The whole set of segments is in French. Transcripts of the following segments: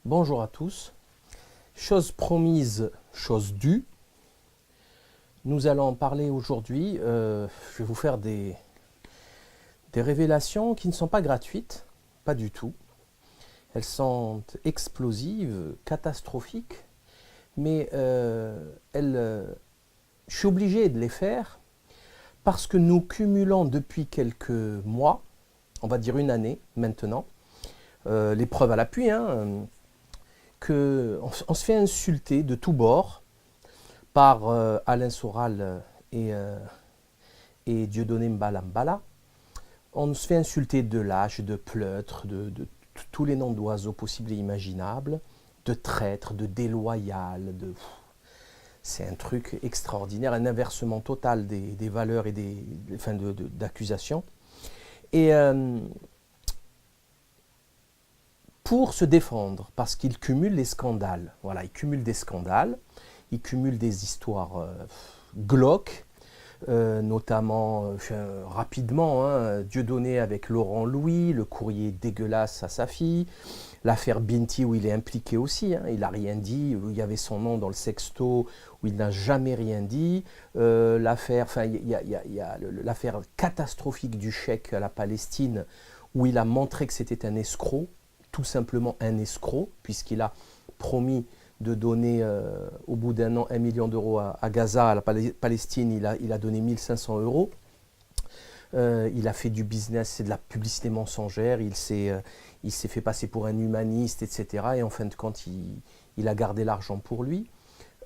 Bonjour à tous. Chose promise, chose due. Nous allons en parler aujourd'hui. Je vais vous faire des révélations qui ne sont pas gratuites, pas du tout. Elles sont explosives, catastrophiques, mais je suis obligé de les faire parce que nous cumulons depuis quelques mois, on va dire une année maintenant, les preuves à l'appui, qu'on se fait insulter de tous bords par Alain Soral et Dieudonné Mbala Mbala. On se fait insulter de lâches, de pleutres, de tous les noms d'oiseaux possibles et imaginables, de traîtres, de déloyal. C'est un truc extraordinaire, un inversement total des valeurs et d'accusations. Et pour se défendre, parce qu'il cumule les scandales. Voilà, il cumule des scandales, il cumule des histoires glauques, notamment rapidement, Dieudonné avec Laurent Louis, le courrier dégueulasse à sa fille, l'affaire Binti où il est impliqué aussi, il n'a rien dit, où il y avait son nom dans le sexto, où il n'a jamais rien dit, l'affaire catastrophique du chèque à la Palestine, où il a montré que c'était un escroc, tout simplement un escroc, puisqu'il a promis de donner au bout d'un an 1 million d'euros à Gaza, à la Palestine, il a donné 1 500 euros. Il a fait du business, c'est de la publicité mensongère, il s'est fait passer pour un humaniste, etc. Et en fin de compte, il a gardé l'argent pour lui,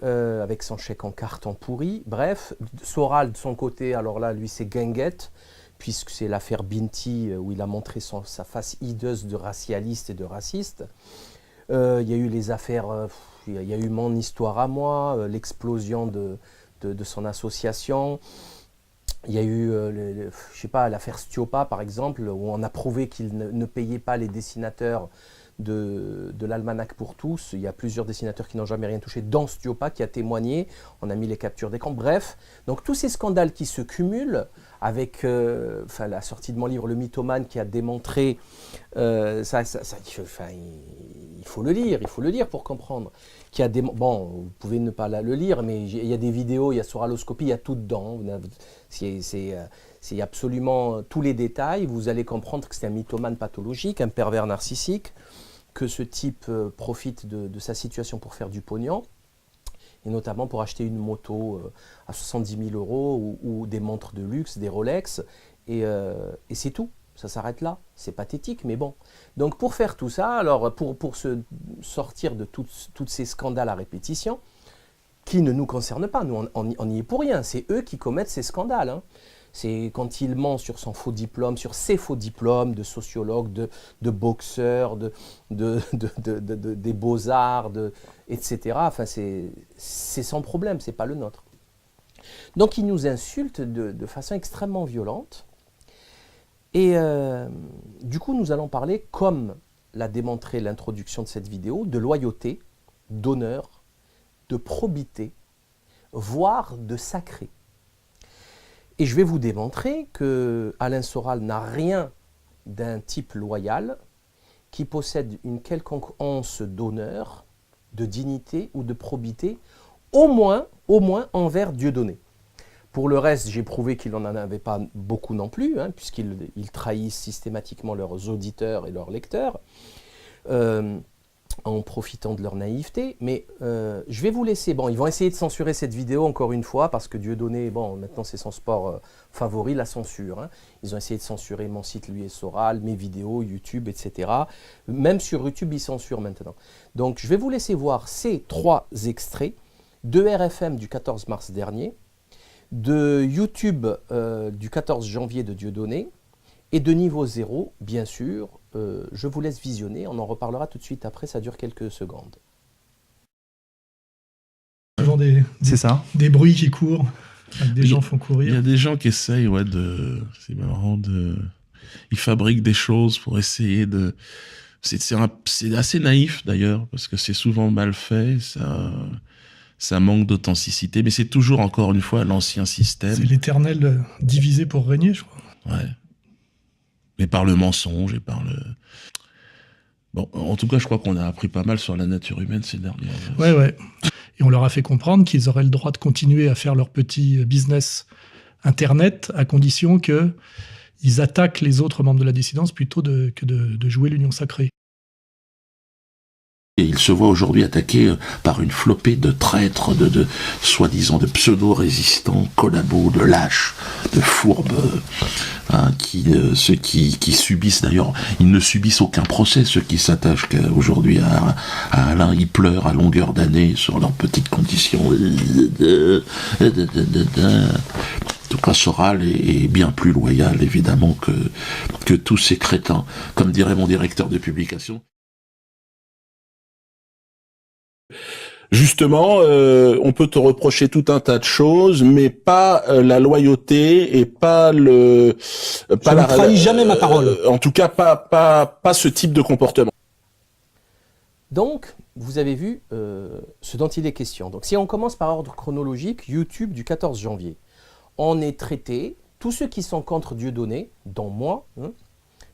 avec son chèque en carton pourri. Bref, Soral, de son côté, alors là, lui, c'est guinguette, puisque c'est l'affaire Binti, où il a montré sa face hideuse de racialiste et de raciste. Il y a eu les affaires, il y a eu mon histoire à moi, l'explosion de son association. Il y a eu, je sais pas, l'affaire Stiopa, par exemple, où on a prouvé qu'il ne payait pas les dessinateurs de l'Almanach pour tous. Il y a plusieurs dessinateurs qui n'ont jamais rien touché, dont Stiopa qui a témoigné. On a mis les captures d'écran. Bref, donc tous ces scandales qui se cumulent avec la sortie de mon livre Le Mythomane qui a démontré, il faut le lire pour comprendre. Bon, vous pouvez ne pas le lire, mais il y a des vidéos, il y a Soraloscopie, il y a tout dedans. C'est absolument tous les détails. Vous allez comprendre que c'est un mythomane pathologique, un pervers narcissique, que ce type profite de sa situation pour faire du pognon, et notamment pour acheter une moto à 70 000 euros ou des montres de luxe, des Rolex, et c'est tout. Ça s'arrête là, c'est pathétique, mais bon. Donc pour faire tout ça, alors pour se sortir de tous ces scandales à répétition, qui ne nous concernent pas, nous on n'y est pour rien, c'est eux qui commettent ces scandales. C'est quand il ment sur son faux diplôme, sur ses faux diplômes de sociologue, de boxeur, des beaux-arts, etc. Enfin, c'est son problème, c'est pas le nôtre. Donc il nous insulte de façon extrêmement violente. Et du coup, nous allons parler, comme l'a démontré l'introduction de cette vidéo, de loyauté, d'honneur, de probité, voire de sacré. Et je vais vous démontrer que Alain Soral n'a rien d'un type loyal qui possède une quelconque once d'honneur, de dignité ou de probité, au moins envers Dieudonné. Pour le reste, j'ai prouvé qu'il n'en avait pas beaucoup non plus, puisqu'ils trahissent systématiquement leurs auditeurs et leurs lecteurs, en profitant de leur naïveté. Mais je vais vous laisser. Bon, ils vont essayer de censurer cette vidéo encore une fois, parce que Dieudonné, bon, maintenant c'est son sport favori, la censure. Ils ont essayé de censurer mon site, lui et Soral, mes vidéos, YouTube, etc. Même sur YouTube, ils censurent maintenant. Donc je vais vous laisser voir ces 3 extraits de RFM du 14 mars dernier, de YouTube du 14 janvier de Dieudonné, et de Niveau Zéro, bien sûr. Je vous laisse visionner, on en reparlera tout de suite après, ça dure quelques secondes. Souvent des bruits qui courent, des gens font courir. Il y a des gens qui essayent, c'est marrant, ils fabriquent des choses pour essayer de... C'est assez naïf d'ailleurs, parce que c'est souvent mal fait, ça manque d'authenticité, mais c'est toujours, encore une fois, l'ancien système. C'est l'éternel divisé pour régner, je crois. Ouais. Mais par le mensonge et par le... Bon, en tout cas, je crois qu'on a appris pas mal sur la nature humaine ces dernières années. Ouais, ouais. Et on leur a fait comprendre qu'ils auraient le droit de continuer à faire leur petit business Internet à condition qu'ils attaquent les autres membres de la dissidence plutôt que de jouer l'union sacrée. Et il se voit aujourd'hui attaqué par une flopée de traîtres, de soi-disant de pseudo-résistants, collabos, de lâches, de fourbes, ceux qui subissent d'ailleurs, ils ne subissent aucun procès, ceux qui s'attachent aujourd'hui à Alain, ils pleurent à longueur d'année sur leurs petites conditions. En tout cas, Soral est bien plus loyal, évidemment, que tous ces crétins. Comme dirait mon directeur de publication. Justement, on peut te reprocher tout un tas de choses, mais pas la loyauté et pas le. Je ne trahis jamais ma parole. En tout cas, pas ce type de comportement. Donc, vous avez vu ce dont il est question. Donc, si on commence par ordre chronologique, YouTube du 14 janvier, on est traité, tous ceux qui sont contre Dieudonné, dont moi,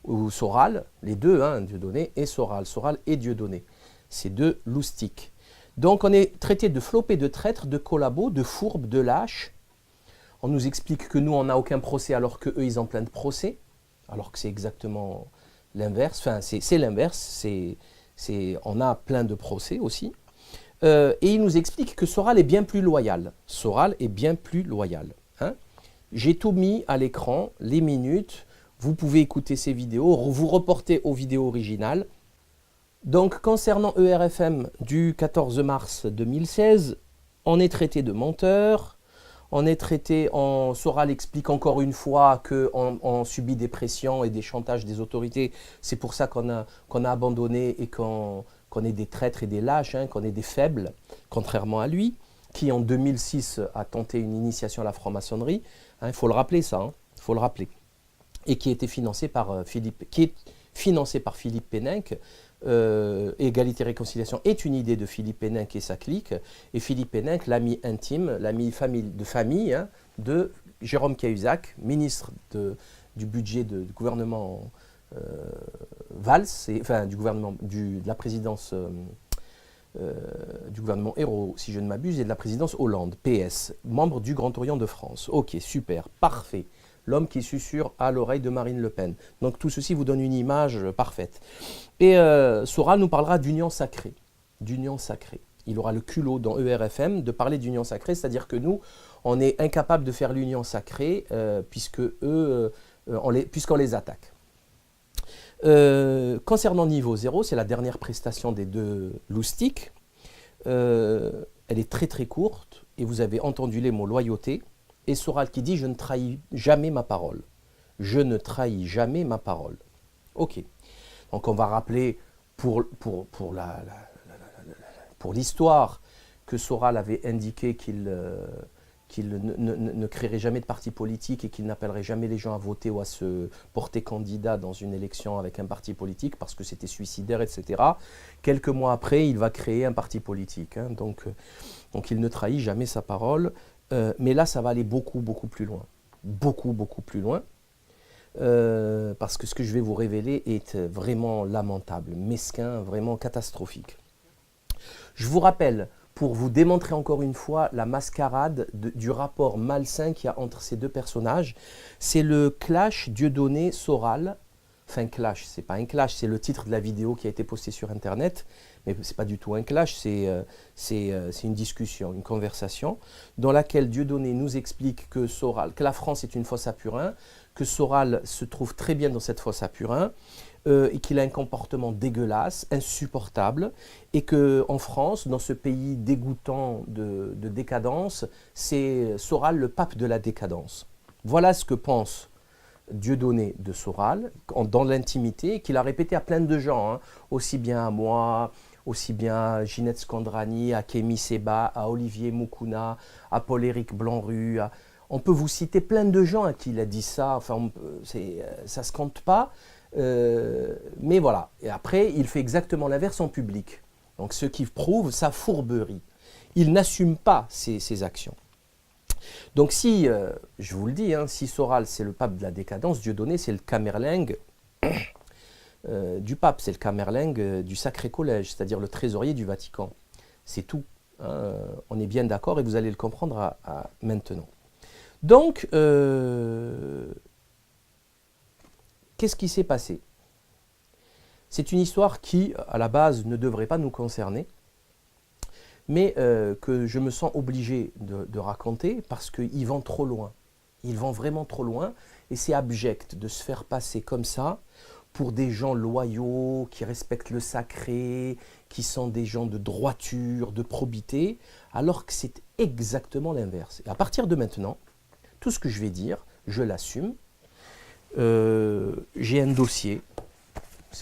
ou Soral, les deux, Dieudonné et Soral et Dieudonné, ces deux loustiques. Donc on est traité de flopés, de traîtres, de collabos, de fourbes, de lâches. On nous explique que nous, on n'a aucun procès alors qu'eux, ils ont plein de procès. Alors que c'est exactement l'inverse. Enfin, c'est l'inverse. On a plein de procès aussi. Et il nous explique que Soral est bien plus loyal. Soral est bien plus loyal. J'ai tout mis à l'écran, les minutes. Vous pouvez écouter ces vidéos, vous reporter aux vidéos originales. Donc, concernant ERFM du 14 mars 2016, on est traité de menteur, Soral explique encore une fois qu'on subit des pressions et des chantages des autorités. C'est pour ça qu'on a abandonné et qu'on est des traîtres et des lâches, qu'on est des faibles, contrairement à lui, qui en 2006 a tenté une initiation à la franc-maçonnerie. Il faut le rappeler ça, il faut le rappeler. Et qui était financé par Philippe Péninck. Égalité et réconciliation est une idée de Philippe Péninck et sa clique, et Philippe Péninck, l'ami intime, l'ami de famille de Jérôme Cahuzac, ministre du budget du gouvernement Valls, de la présidence du gouvernement Ayrault, si je ne m'abuse, et de la présidence Hollande, PS, membre du Grand Orient de France. Ok, super, parfait. L'homme qui susurre à l'oreille de Marine Le Pen. Donc tout ceci vous donne une image parfaite. Et Soral nous parlera d'union sacrée. D'union sacrée. Il aura le culot dans ERFM de parler d'union sacrée, c'est-à-dire que nous, on est incapable de faire l'union sacrée puisqu'on les attaque. Concernant Niveau 0, c'est la dernière prestation des deux loustiques. Elle est très très courte et vous avez entendu les mots loyauté. Et Soral qui dit « Je ne trahis jamais ma parole ». Je ne trahis jamais ma parole. Ok. Donc on va rappeler pour l'histoire que Soral avait indiqué qu'il ne créerait jamais de parti politique et qu'il n'appellerait jamais les gens à voter ou à se porter candidat dans une élection avec un parti politique parce que c'était suicidaire, etc. Quelques mois après, il va créer un parti politique. Donc il ne trahit jamais sa parole. Mais là, ça va aller beaucoup, beaucoup plus loin. Beaucoup, beaucoup plus loin. Parce que ce que je vais vous révéler est vraiment lamentable, mesquin, vraiment catastrophique. Je vous rappelle, pour vous démontrer encore une fois la mascarade du rapport malsain qu'il y a entre ces deux personnages, c'est le clash Dieudonné-Soral. Enfin, clash, c'est pas un clash, c'est le titre de la vidéo qui a été postée sur Internet. Mais ce n'est pas du tout un clash, c'est une discussion, une conversation, dans laquelle Dieudonné nous explique que la France est une fosse à purin, que Soral se trouve très bien dans cette fosse à purin, et qu'il a un comportement dégueulasse, insupportable, et qu'en France, dans ce pays dégoûtant de décadence, c'est Soral le pape de la décadence. Voilà ce que pense Dieudonné de Soral, dans l'intimité, qu'il a répété à plein de gens, aussi bien à moi, aussi bien à Ginette Scandrani, à Kémy Séba, à Olivier Moukouna, à Paul-Éric Blanru. On peut vous citer plein de gens à qui il a dit ça, enfin, ça ne se compte pas. Mais voilà, et après, il fait exactement l'inverse en public. Donc ce qui prouve sa fourberie. Il n'assume pas ses actions. Donc si, je vous le dis, si Soral c'est le pape de la décadence, Dieudonné c'est le camerlingue du pape, c'est le camerlingue du Sacré Collège, c'est-à-dire le trésorier du Vatican. C'est tout. Hein. On est bien d'accord et vous allez le comprendre maintenant. Donc, qu'est-ce qui s'est passé? C'est une histoire qui, à la base, ne devrait pas nous concerner, mais que je me sens obligé de raconter parce qu'il vont trop loin. Ils vont vraiment trop loin et c'est abject de se faire passer comme ça pour des gens loyaux, qui respectent le sacré, qui sont des gens de droiture, de probité, alors que c'est exactement l'inverse. Et à partir de maintenant, tout ce que je vais dire, je l'assume. J'ai un dossier.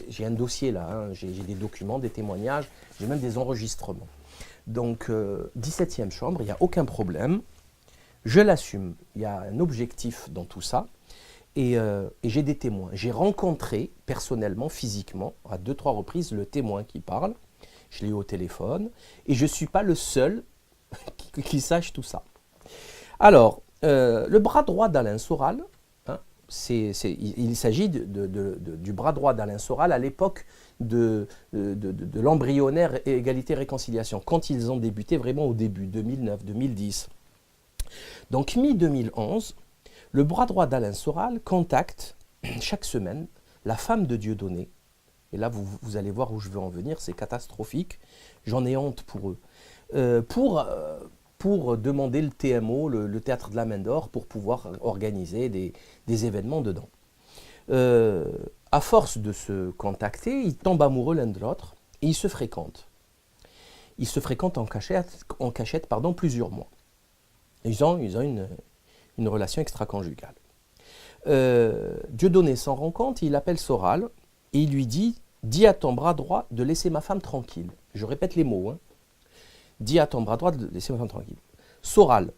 J'ai un dossier là, hein. J'ai des documents, des témoignages, j'ai même des enregistrements. Donc, 17e chambre, il n'y a aucun problème. Je l'assume. Il y a un objectif dans tout ça. Et j'ai des témoins. J'ai rencontré personnellement, physiquement, à 2-3 reprises, le témoin qui parle. Je l'ai eu au téléphone. Et je ne suis pas le seul qui sache tout ça. Alors, le bras droit d'Alain Soral, hein, il s'agit du bras droit d'Alain Soral à l'époque de l'embryonnaire égalité-réconciliation, quand ils ont débuté vraiment au début, 2009, 2010. Donc, mi-2011, le bras droit d'Alain Soral contacte chaque semaine la femme de Dieudonné. Et là, vous allez voir où je veux en venir, c'est catastrophique. J'en ai honte pour eux. Pour demander le TMO, le Théâtre de la Main d'Or, pour pouvoir organiser des événements dedans. À force de se contacter, ils tombent amoureux l'un de l'autre et ils se fréquentent. Ils se fréquentent en cachette plusieurs mois. Ils ont une relation extra-conjugale. Dieudonné s'en rend compte, il appelle Soral et il lui dit « Dis à ton bras droit de laisser ma femme tranquille. » Je répète les mots. Hein. « Dis à ton bras droit de laisser ma femme tranquille. » Soral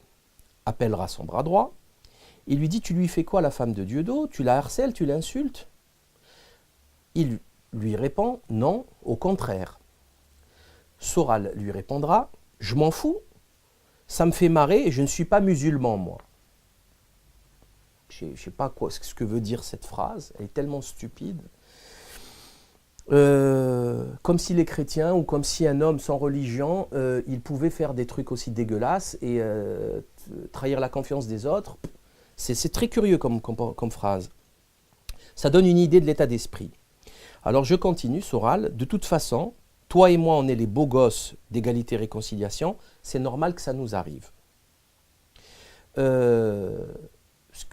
appellera son bras droit. Il lui dit « Tu lui fais quoi la femme de Dieudonné? Tu la harcèles, tu l'insultes ?» Il lui répond « Non, au contraire. » Soral lui répondra « Je m'en fous. Ça me fait marrer et je ne suis pas musulman, moi. » Je ne sais pas ce que veut dire cette phrase, elle est tellement stupide. Comme si les chrétiens ou comme si un homme sans religion, il pouvait faire des trucs aussi dégueulasses et trahir la confiance des autres. C'est très curieux comme phrase. Ça donne une idée de l'état d'esprit. Alors je continue, Soral. De toute façon, toi et moi, on est les beaux gosses d'égalité-réconciliation. C'est normal que ça nous arrive.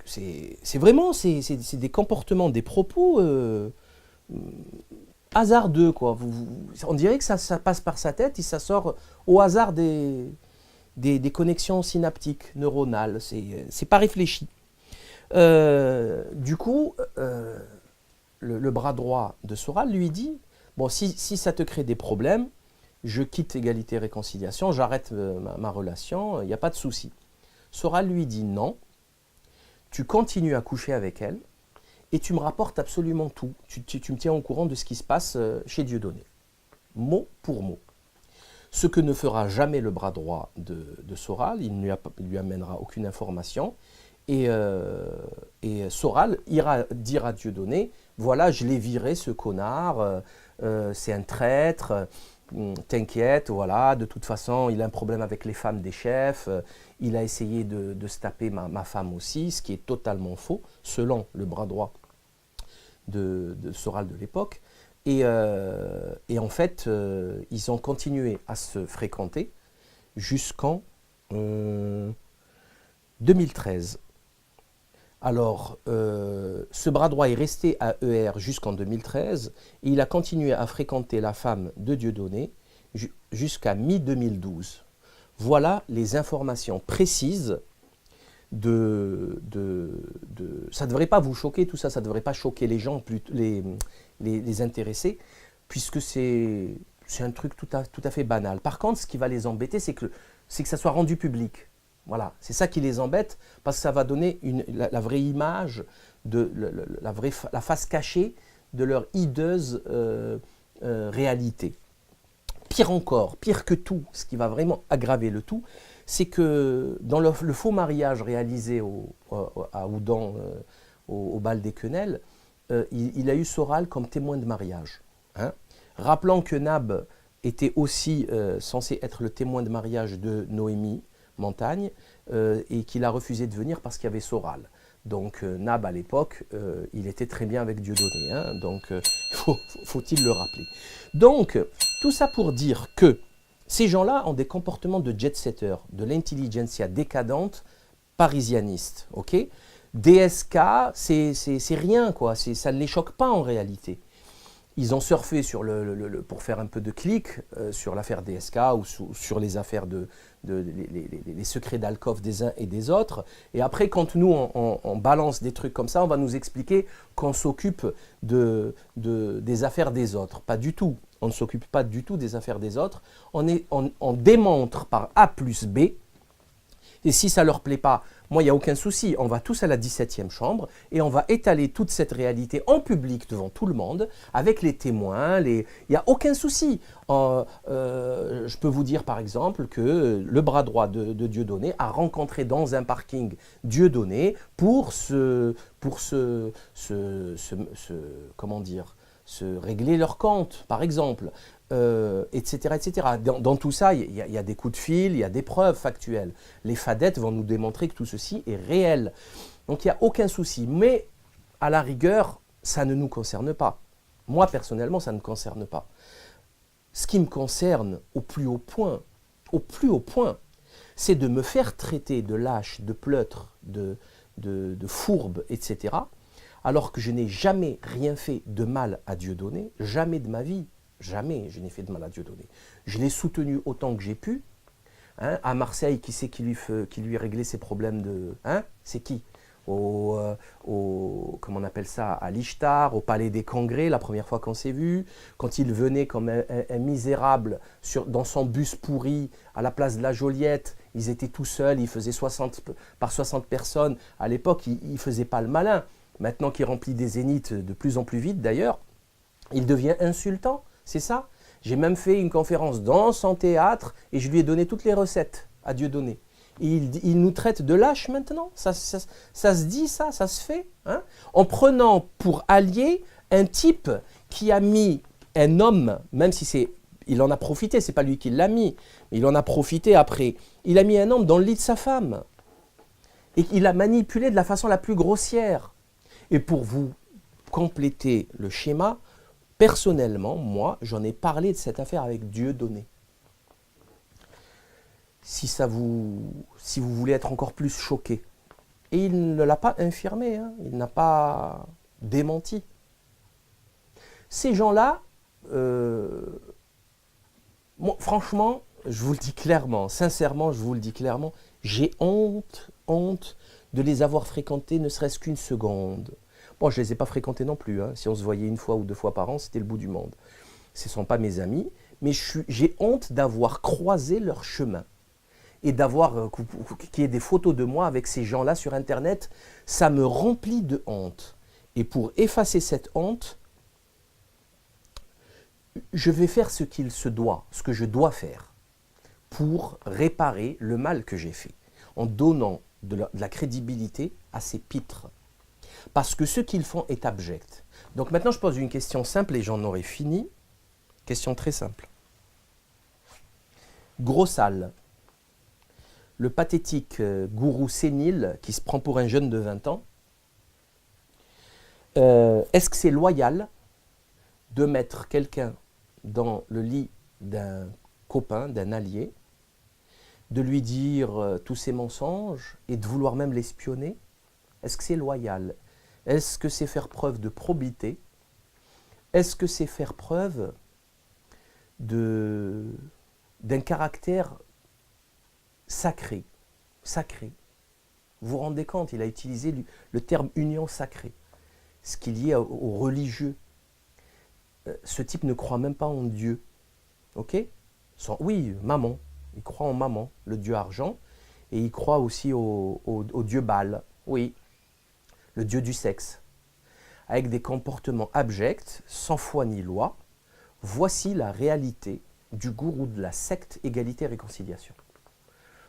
C'est vraiment des comportements, des propos hasardeux, quoi. On dirait que ça passe par sa tête et ça sort au hasard des connexions synaptiques, neuronales. C'est pas réfléchi. Du coup, le bras droit de Soral lui dit « Bon, si ça te crée des problèmes, je quitte égalité-réconciliation, j'arrête ma relation, il n'y a pas de souci. » Soral lui dit « Non, tu continues à coucher avec elle et tu me rapportes absolument tout. Tu me tiens au courant de ce qui se passe chez Dieudonné. » Mot pour mot. Ce que ne fera jamais le bras droit de Soral, il ne lui amènera aucune information. Et Soral ira dire à Dieudonné, voilà, je l'ai viré ce connard, c'est un traître, t'inquiète, voilà, de toute façon, il a un problème avec les femmes des chefs, il a essayé de se taper ma femme aussi, ce qui est totalement faux, selon le bras droit de Soral de l'époque. Et en fait, ils ont continué à se fréquenter jusqu'en 2013. Alors, ce bras droit est resté à ER jusqu'en 2013 et il a continué à fréquenter la femme de Dieudonné jusqu'à mi-2012. Voilà les informations précises ça ne devrait pas vous choquer tout ça, ça ne devrait pas choquer les gens, les intéressés, puisque c'est un truc tout à fait banal. Par contre, ce qui va les embêter, c'est que ça soit rendu public. Voilà, c'est ça qui les embête, parce que ça va donner la vraie image, la face cachée de leur hideuse réalité. Pire encore, pire que tout, ce qui va vraiment aggraver le tout, c'est que dans le faux mariage réalisé à Oudan, au bal des Quenelles, il a eu Soral comme témoin de mariage. Hein. Rappelant que Nab était aussi censé être le témoin de mariage de Noémie Montagne et qu'il a refusé de venir parce qu'il y avait Soral. Donc Nab à l'époque, il était très bien avec Dieudonné, hein, donc faut-il le rappeler. Donc tout ça pour dire que ces gens-là ont des comportements de jet-setters, de l'intelligentsia décadente, parisianiste, ok? DSK, c'est rien, quoi, ça ne les choque pas en réalité. Ils ont surfé sur pour faire un peu de clic sur l'affaire DSK ou sur les affaires les secrets d'Alcove des uns et des autres. Et après, quand nous, on balance des trucs comme ça, on va nous expliquer qu'on s'occupe des affaires des autres. Pas du tout. On ne s'occupe pas du tout des affaires des autres. On démontre par A plus B. Et si ça ne leur plaît pas, moi, il n'y a aucun souci. On va tous à la 17e chambre et on va étaler toute cette réalité en public devant tout le monde, avec les témoins. Il n'y a aucun souci. Je peux vous dire, par exemple, que le bras droit de Dieudonné a rencontré dans un parking Dieudonné pour comment dire, se régler leur compte, par exemple. Etc., etc. Dans tout ça, il y a des coups de fil, il y a des preuves factuelles. Les fadettes vont nous démontrer que tout ceci est réel. Donc il n'y a aucun souci. Mais à la rigueur, ça ne nous concerne pas. Moi, personnellement, ça ne me concerne pas. Ce qui me concerne au plus haut point, c'est de me faire traiter de lâche, de pleutre, de fourbe, etc., alors que je n'ai jamais rien fait de mal à Dieudonné, jamais de ma vie. Jamais je n'ai fait de mal à Dieudonné. Je l'ai soutenu autant que j'ai pu. Hein, à Marseille, qui c'est qui lui réglait ses problèmes de... Hein, c'est qui comment on appelle ça, à l'Ishtar, au Palais des Congrès, la première fois qu'on s'est vu, quand il venait comme un misérable dans son bus pourri à la place de la Joliette, ils étaient tout seuls, il faisait 60 par 60 personnes. À l'époque, il ne faisait pas le malin. Maintenant qu'il remplit des zéniths de plus en plus vite d'ailleurs, il devient insultant. C'est ça. J'ai même fait une conférence dans son théâtre et je lui ai donné toutes les recettes à Dieudonné. Et il nous traite de lâches maintenant. Ça se dit, ça se fait. Hein, en prenant pour allié un type qui a mis un homme, même si il en a profité, c'est pas lui qui l'a mis, mais il en a profité après. Il a mis un homme dans le lit de sa femme. Et il l'a manipulé de la façon la plus grossière. Et pour vous compléter le schéma, personnellement, moi, j'en ai parlé de cette affaire avec Dieudonné. Si vous voulez être encore plus choqué. Et il ne l'a pas infirmé, hein, il n'a pas démenti. Ces gens-là, franchement, je vous le dis clairement, sincèrement, je vous le dis clairement, j'ai honte de les avoir fréquentés ne serait-ce qu'une seconde. Bon, je ne les ai pas fréquentés non plus. Hein. Si on se voyait une fois ou deux fois par an, c'était le bout du monde. Ce ne sont pas mes amis, mais j'ai honte d'avoir croisé leur chemin. Et d'avoir qu'il y ait des photos de moi avec ces gens-là sur Internet, ça me remplit de honte. Et pour effacer cette honte, je vais faire ce qu'il se doit, ce que je dois faire, pour réparer le mal que j'ai fait, en donnant de la crédibilité à ces pitres. Parce que ce qu'ils font est abject. Donc maintenant, je pose une question simple et j'en aurai fini. Question très simple. Gros sale, le pathétique gourou sénile qui se prend pour un jeune de 20 ans, est-ce que c'est loyal de mettre quelqu'un dans le lit d'un copain, d'un allié, de lui dire tous ses mensonges et de vouloir même l'espionner? Est-ce que c'est loyal? Est-ce que c'est faire preuve de probité? Est-ce que c'est faire preuve d'un caractère sacré? Sacré. Vous vous rendez compte, il a utilisé le terme union sacrée, ce qui est lié aux religieux. Ce type ne croit même pas en Dieu. Ok? Oui, maman. Il croit en maman, le dieu argent, et il croit aussi au dieu Baal. Oui. Le dieu du sexe, avec des comportements abjects, sans foi ni loi. Voici la réalité du gourou de la secte Égalité-Réconciliation.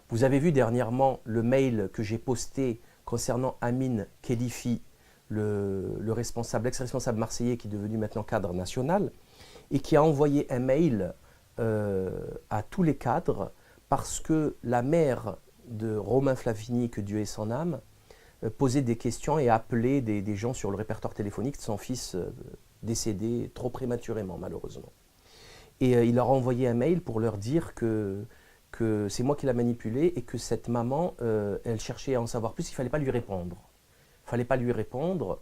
Vous avez vu dernièrement le mail que j'ai posté concernant Amine Khélifi le responsable, l'ex-responsable marseillais qui est devenu maintenant cadre national, et qui a envoyé un mail à tous les cadres parce que la mère de Romain Flavigny, que Dieu ait son âme, posait des questions et appelait des gens sur le répertoire téléphonique de son fils décédé trop prématurément, malheureusement. Et il leur a envoyé un mail pour leur dire que c'est moi qui l'a manipulé et que cette maman, elle cherchait à en savoir plus, il ne fallait pas lui répondre. Il ne fallait pas lui répondre.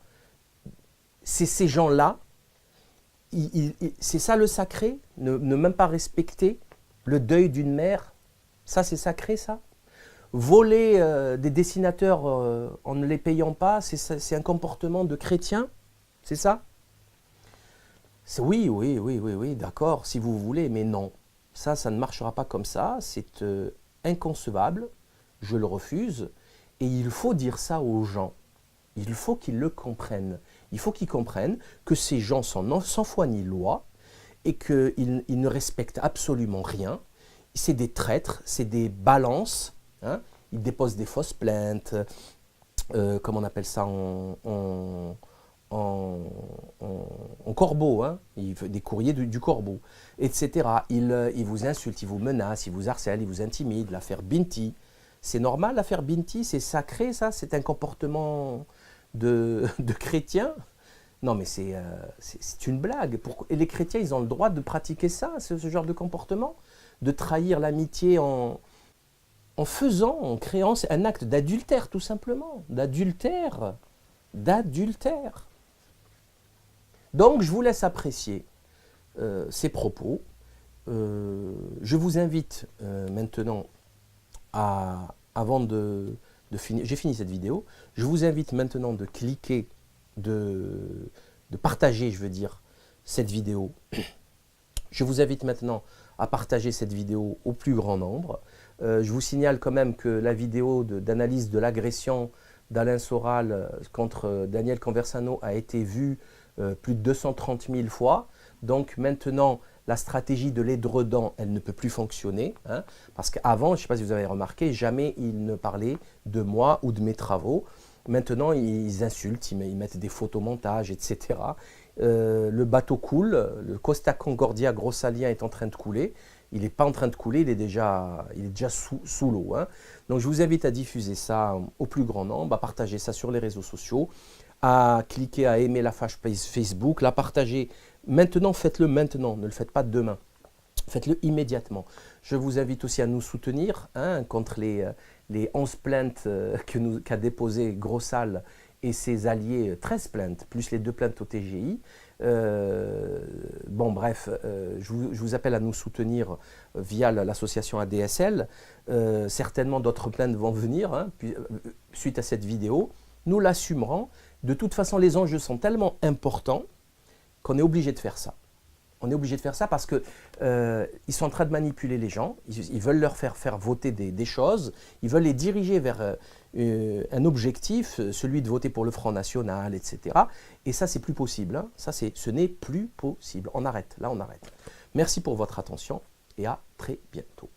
C'est ces gens-là, c'est ça le sacré, ne même pas respecter le deuil d'une mère. Ça, c'est sacré, ça. Voler des dessinateurs en ne les payant pas, c'est un comportement de chrétien, c'est ça? Oui, d'accord, si vous voulez, mais non. Ça ne marchera pas comme ça, c'est inconcevable, je le refuse, et il faut dire ça aux gens. Il faut qu'ils le comprennent. Il faut qu'ils comprennent que ces gens sont sans foi ni loi et qu'ils ne respectent absolument rien. C'est des traîtres, c'est des balances. Hein. Ils déposent des fausses plaintes, comment on appelle ça, en corbeau, hein, des courriers du corbeau, etc. Ils vous insultent, ils vous menacent, ils vous harcèlent, ils vous intimident. L'affaire Binti, c'est normal l'affaire Binti, c'est sacré ça, c'est un comportement de chrétien. Non mais c'est une blague. Et les chrétiens, ils ont le droit de pratiquer ça, ce genre de comportement, de trahir l'amitié en créant un acte d'adultère tout simplement, d'adultère. Donc, je vous laisse apprécier ces propos. Je vous invite maintenant avant de finir, j'ai fini cette vidéo, je vous invite maintenant de cliquer, de partager, je veux dire, cette vidéo. Je vous invite maintenant à partager cette vidéo au plus grand nombre. Je vous signale quand même que la vidéo d'analyse de l'agression d'Alain Soral contre Daniel Conversano a été vue plus de 230 000 fois. Donc maintenant, la stratégie de l'édredon, elle ne peut plus fonctionner. Hein, parce qu'avant, je ne sais pas si vous avez remarqué, jamais ils ne parlaient de moi ou de mes travaux. Maintenant, ils insultent, ils mettent des photomontages, etc. Le bateau coule, le Costa Concordia Grossalien est en train de couler. Il n'est pas en train de couler, il est déjà sous l'eau. Hein. Donc je vous invite à diffuser ça au plus grand nombre, à partager ça sur les réseaux sociaux, à cliquer, à aimer la page Facebook, la partager maintenant, faites-le maintenant, ne le faites pas demain. Faites-le immédiatement. Je vous invite aussi à nous soutenir hein, contre les 11 plaintes qu'a déposées Grossal et ses alliés, 13 plaintes, plus les 2 plaintes au TGI. Bon bref, je vous appelle à nous soutenir via l'association ADSL. Certainement d'autres plaintes vont venir hein, suite à cette vidéo. Nous l'assumerons. De toute façon, les enjeux sont tellement importants qu'on est obligé de faire ça. On est obligé de faire ça parce qu'ils sont en train de manipuler les gens, ils veulent leur faire voter des choses, ils veulent les diriger vers un objectif, celui de voter pour le Front National, etc. Et ça, c'est plus possible. Hein. Ça, ce n'est plus possible. On arrête, là on arrête. Merci pour votre attention et à très bientôt.